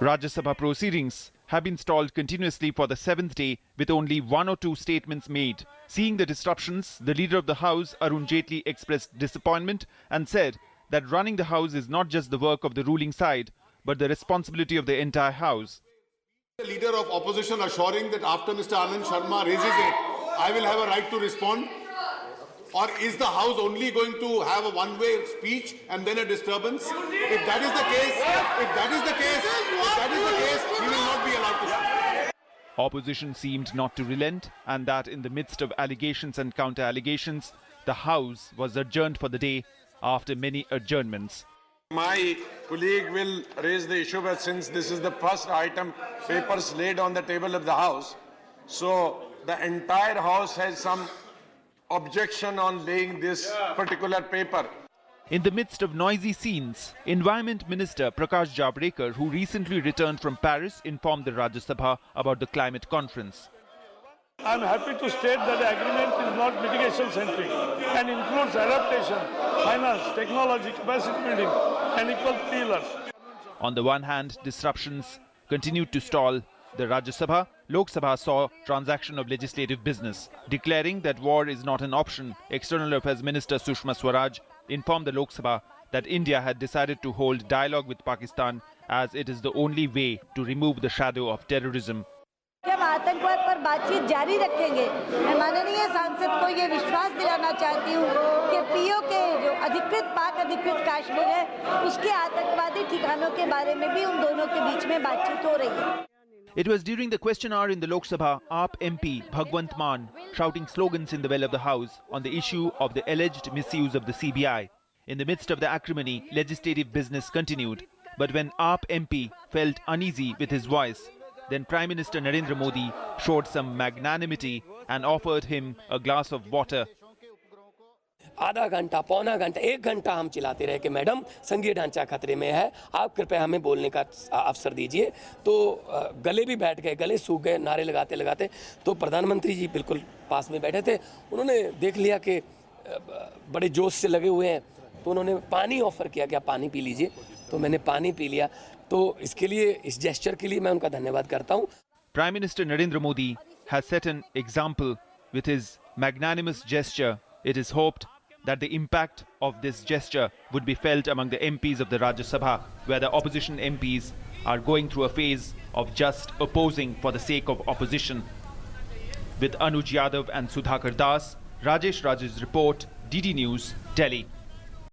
Rajya Sabha proceedings have been stalled continuously for the seventh day with only one or two statements made. Seeing the disruptions, the leader of the House, Arun Jaitley, expressed disappointment and said that running the House is not just the work of the ruling side, but the responsibility of the entire House. The leader of opposition assuring that after Mr. Anand Sharma raises it, I will have a right to respond? Or is the House only going to have a one-way speech and then a disturbance? If that is the case, he will not be allowed to speak. Opposition seemed not to relent, and that in the midst of allegations and counter-allegations, the House was adjourned for the day after many adjournments. My colleague will raise the issue, but since this is the first item papers laid on the table of the House, so the entire House has some objection on laying this particular paper. In the midst of noisy scenes, Environment Minister Prakash Javadekar, who recently returned from Paris, informed the Rajya Sabha about the climate conference. I am happy to state that the agreement is not mitigation-centric and includes adaptation, finance, technology, capacity building and equal pillars. On the one hand, disruptions continued to stall. The Rajya Sabha, Lok Sabha saw transaction of legislative business. Declaring that war is not an option, External Affairs Minister Sushma Swaraj informed the Lok Sabha that India had decided to hold dialogue with Pakistan as it is the only way to remove the shadow of terrorism. हम आतंकवाद पर बातचीत जारी रखेंगे। मैं माननीय सांसद को ये विश्वास दिलाना चाहती हूँ कि पीओ के जो अधिकृत पाक अधिकृत कश्मीर है उसके आतंकवादी ठिकानों के बारे में भी उन दोनों के बीच में बातचीत हो रही है। It was during the question hour in the Lok Sabha, AAP MP Bhagwant Mann shouting slogans in the well of the House on the issue of the alleged misuse of the CBI. In the midst of the acrimony, legislative business continued. But when AAP MP felt uneasy with his voice, then Prime Minister Narendra Modi showed some magnanimity and offered him a glass of water. आधा घंटा पौना घंटा 1 घंटा हम चिल्लाते रहे कि madam संघीय ढांचा खतरे में है, आप कृपया हमें बोलने का अवसर दीजिए। तो गले भी बैठ गए, गले सूख गए नारे लगाते लगाते। तो प्रधानमंत्री जी बिल्कुल पास में बैठे थे, उन्होंने देख लिया कि बड़े जोश से लगे हुए हैं, तो उन्होंने पानी ऑफर किया कि आप पानी पी लीजिए। तो मैंने पानी पी लिया। तो इसके लिए, इस जेस्चर के लिए मैं उनका धन्यवाद करता हूँ। Prime Minister Narendra Modi has set an example with his magnanimous gesture. It is hoped that the impact of this gesture would be felt among the MPs of the Rajya Sabha, where the opposition MPs are going through a phase of just opposing for the sake of opposition. With Anuj Yadav and Sudhakar Das, Rajesh Raj's report, DD News, Delhi.